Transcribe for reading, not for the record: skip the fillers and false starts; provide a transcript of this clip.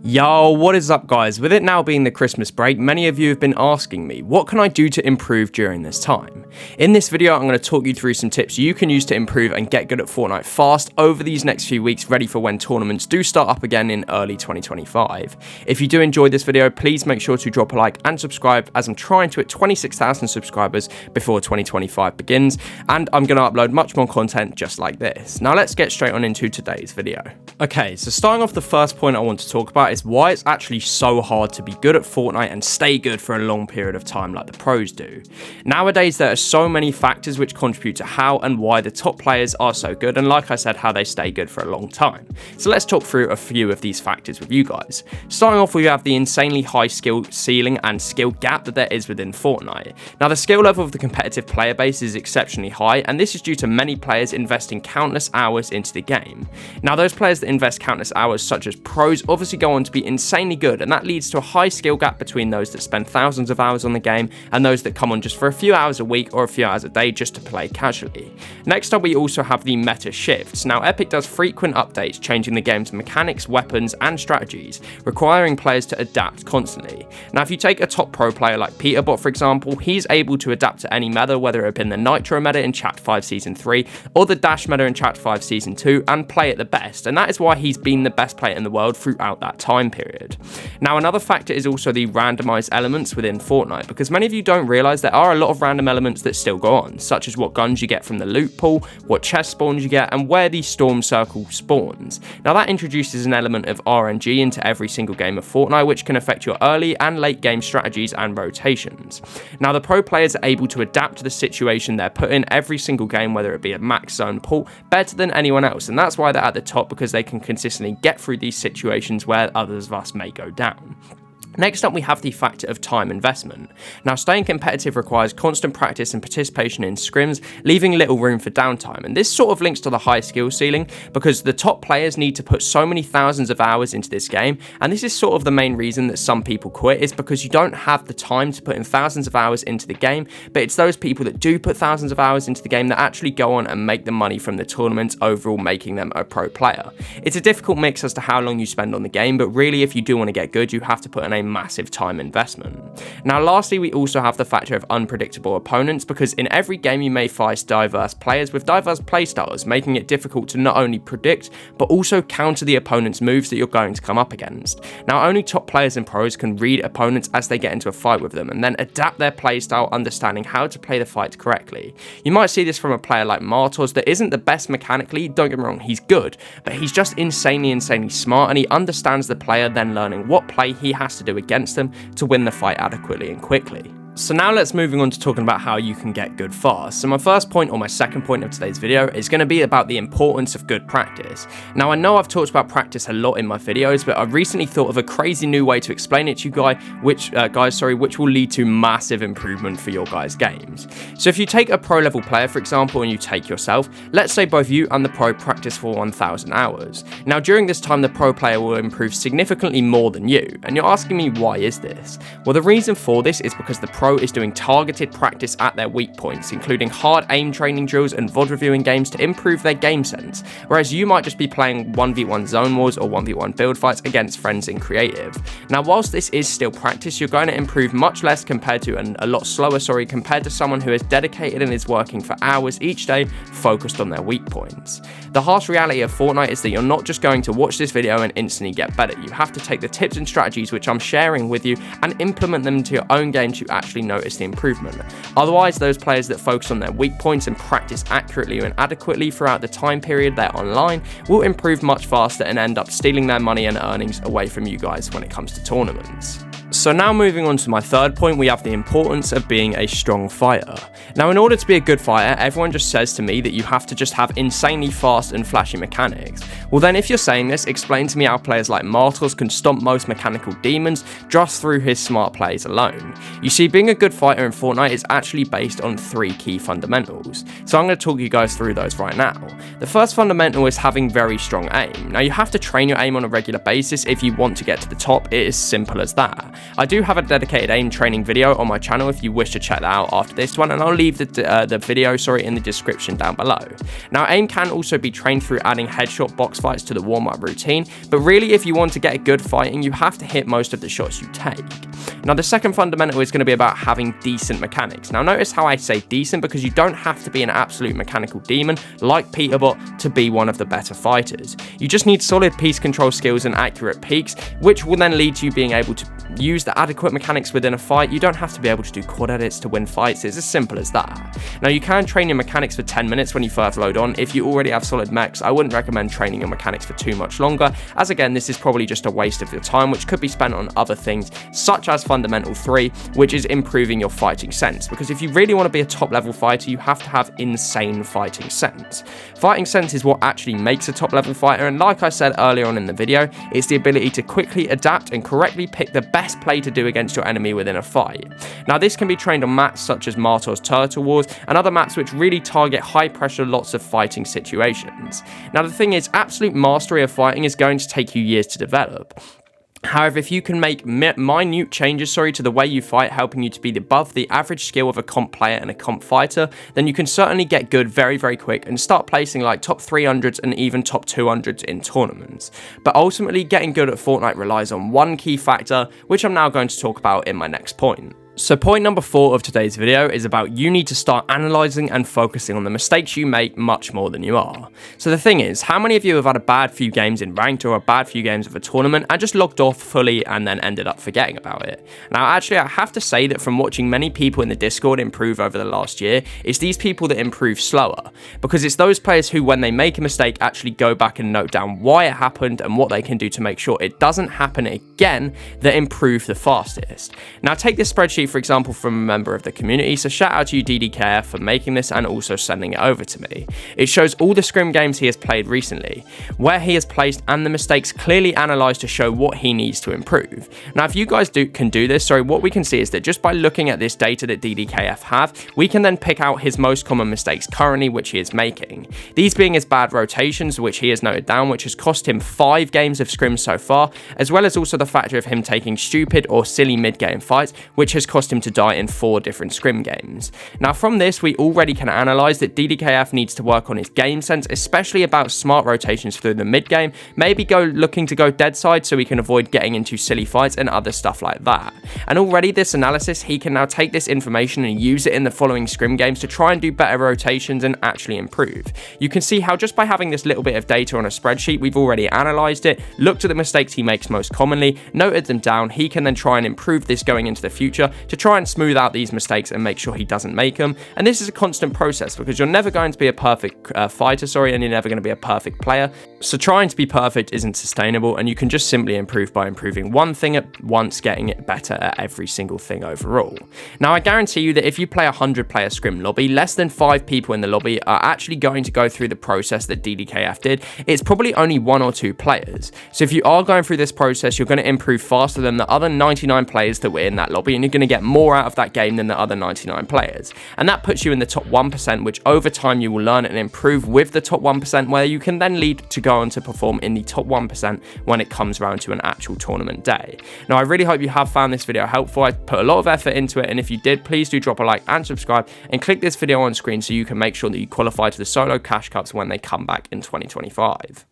Yo, what is up guys? With it now being the Christmas break, many of you have been asking me, what can I do to improve during this time? In this video, I'm going to talk you through some tips you can use to improve and get good at Fortnite fast over these next few weeks, ready for when tournaments do start up again in early 2025. If you do enjoy this video, please make sure to drop a like and subscribe, as I'm trying to hit 26,000 subscribers before 2025 begins, and I'm going to upload much more content just like this. Now let's get straight on into today's video. Okay, so starting off, the first point I want to talk about is why it's actually so hard to be good at Fortnite and stay good for a long period of time like the pros do. Nowadays, there are so many factors which contribute to how and why the top players are so good, and like I said, how they stay good for a long time. So let's talk through a few of these factors with you guys. Starting off, we have the insanely high skill ceiling and skill gap that there is within Fortnite. Now, the skill level of the competitive player base is exceptionally high, and this is due to many players investing countless hours into the game. Now, those players that invest countless hours, such as pros, obviously go on to be insanely good, and that leads to a high skill gap between those that spend thousands of hours on the game and those that come on just for a few hours a week or a few hours a day just to play casually. Next up, we also have the meta shifts. Now, Epic does frequent updates changing the game's mechanics, weapons and strategies, requiring players to adapt constantly. Now, if you take a top pro player like Peterbot, for example, he's able to adapt to any meta, whether it be the Nitro meta in Chapter 5 Season 3 or the Dash meta in Chapter 5 Season 2, and play it the best, and that is why he's been the best player in the world throughout that time period. Now, another factor is also the randomized elements within Fortnite, because many of you don't realize there are a lot of random elements that still go on, such as what guns you get from the loot pool, what chest spawns you get, and where the storm circle spawns. Now, that introduces an element of RNG into every single game of Fortnite, which can affect your early and late game strategies and rotations. Now, the pro players are able to adapt to the situation they're put in every single game, whether it be a max zone pool, better than anyone else, and that's why they're at the top, because they can consistently get through these situations where others of us may go down. Next up, we have the factor of time investment. Now, staying competitive requires constant practice and participation in scrims, leaving little room for downtime, and this sort of links to the high skill ceiling, because the top players need to put so many thousands of hours into this game, and this is sort of the main reason that some people quit, is because you don't have the time to put in thousands of hours into the game, but it's those people that do put thousands of hours into the game that actually go on and make the money from the tournaments, overall making them a pro player. It's a difficult mix as to how long you spend on the game, but really, if you do want to get good, you have to put in a massive time investment. Now, lastly, we also have the factor of unpredictable opponents, because in every game you may face diverse players with diverse playstyles, making it difficult to not only predict but also counter the opponent's moves that you're going to come up against. Now, only top players and pros can read opponents as they get into a fight with them and then adapt their playstyle, understanding how to play the fight correctly. You might see this from a player like Martos that isn't the best mechanically, don't get me wrong, he's good, but he's just insanely smart, and he understands the player, then learning what play he has to do against them to win the fight adequately and quickly. So now let's moving on to talking about how you can get good fast. So my first point, or my second point of today's video, is going to be about the importance of good practice. Now, I know I've talked about practice a lot in my videos, but I recently thought of a crazy new way to explain it to you guys, which will lead to massive improvement for your guys' games. So if you take a pro level player, for example, and you take yourself, let's say both you and the pro practice for 1,000 hours. Now, during this time, the pro player will improve significantly more than you, and you're asking me, why is this? Well, the reason for this is because the pro is doing targeted practice at their weak points, including hard aim training drills and VOD reviewing games to improve their game sense, whereas you might just be playing 1v1 zone wars or 1v1 build fights against friends in creative. Now, whilst this is still practice, you're going to improve much less compared to, and a lot slower, compared to someone who is dedicated and is working for hours each day focused on their weak points. The harsh reality of Fortnite is that you're not just going to watch this video and instantly get better. You have to take the tips and strategies which I'm sharing with you and implement them into your own game to actually notice the improvement. Otherwise, those players that focus on their weak points and practice accurately and adequately throughout the time period they're online will improve much faster and end up stealing their money and earnings away from you guys when it comes to tournaments. So now moving on to my third point, we have the importance of being a strong fighter. Now, in order to be a good fighter, everyone just says to me that you have to just have insanely fast and flashy mechanics. Well then, if you're saying this, explain to me how players like Martos can stomp most mechanical demons just through his smart plays alone. You see, being a good fighter in Fortnite is actually based on 3 key fundamentals. So I'm going to talk you guys through those right now. The first fundamental is having very strong aim. Now, you have to train your aim on a regular basis if you want to get to the top. It is simple as that. I do have a dedicated aim training video on my channel if you wish to check that out after this one, and I'll leave the video in the description down below. Now, aim can also be trained through adding headshot box fights to the warm-up routine, but really if you want to get good fighting, you have to hit most of the shots you take. Now, the second fundamental is going to be about having decent mechanics. Now, notice how I say decent, because you don't have to be an absolute mechanical demon like Peterbot to be one of the better fighters. You just need solid piece control skills and accurate peaks, which will then lead to you being able to use the adequate mechanics within a fight. You don't have to be able to do quad edits to win fights. It's as simple as that. Now, you can train your mechanics for 10 minutes when you first load on. If you already have solid mechs, I wouldn't recommend training your mechanics for too much longer, as again, this is probably just a waste of your time, which could be spent on other things, such as Fundamental 3, which is improving your fighting sense. Because if you really want to be a top level fighter, you have to have insane fighting sense. Fighting sense is what actually makes a top level fighter, and like I said earlier on in the video, it's the ability to quickly adapt and correctly pick the best play to do against your enemy within a fight. Now, this can be trained on maps such as Martor's Turtle Wars and other maps which really target high pressure, lots of fighting situations. Now, the thing is, absolute mastery of fighting is going to take you years to develop. However, if you can make minute changes to the way you fight, helping you to be above the average skill of a comp player and a comp fighter, then you can certainly get good very, very quick and start placing like top 300s and even top 200s in tournaments. But ultimately, getting good at Fortnite relies on one key factor, which I'm now going to talk about in my next point. So point number 4 of today's video is about you need to start analysing and focusing on the mistakes you make much more than you are. So the thing is, how many of you have had a bad few games in ranked or a bad few games of a tournament and just logged off fully and then ended up forgetting about it? Now, actually, I have to say that from watching many people in the Discord improve over the last year, it's these people that improve slower, because it's those players who, when they make a mistake, actually go back and note down why it happened and what they can do to make sure it doesn't happen again, that improve the fastest. Now, take this spreadsheet, for example, from a member of the community, so shout out to you, DDKF, for making this and also sending it over to me. It shows all the scrim games he has played recently, where he has placed, and the mistakes clearly analysed to show what he needs to improve. Now, if you guys can do this, what we can see is that just by looking at this data that DDKF have, we can then pick out his most common mistakes currently, which he is making. These being his bad rotations, which he has noted down, which has cost him 5 games of scrims so far, as well as also the factor of him taking stupid or silly mid-game fights, which has cost him to die in 4 different scrim games. Now, from this, we already can analyse that DDKF needs to work on his game sense, especially about smart rotations through the mid game, maybe looking to go dead side so he can avoid getting into silly fights and other stuff like that. And already this analysis, he can now take this information and use it in the following scrim games to try and do better rotations and actually improve. You can see how just by having this little bit of data on a spreadsheet, we've already analysed it, looked at the mistakes he makes most commonly, noted them down. He can then try and improve this going into the future to try and smooth out these mistakes and make sure he doesn't make them. And this is a constant process, because you're never going to be a perfect fighter, and you're never going to be a perfect player. So trying to be perfect isn't sustainable, and you can just simply improve by improving one thing at once, getting it better at every single thing overall. Now, I guarantee you that if you play a 100-player scrim lobby, less than 5 people in the lobby are actually going to go through the process that DDKF did. It's probably only 1 or 2 players. So if you are going through this process, you're going to improve faster than the other 99 players that were in that lobby, and you're going to get more out of that game than the other 99 players. And that puts you in the top 1%, which over time you will learn and improve with the top 1%, where you can then lead to go on to perform in the top 1% when it comes around to an actual tournament day. Now, I really hope you have found this video helpful. I put a lot of effort into it, and if you did, please do drop a like and subscribe, and click this video on screen so you can make sure that you qualify to the solo cash cups when they come back in 2025.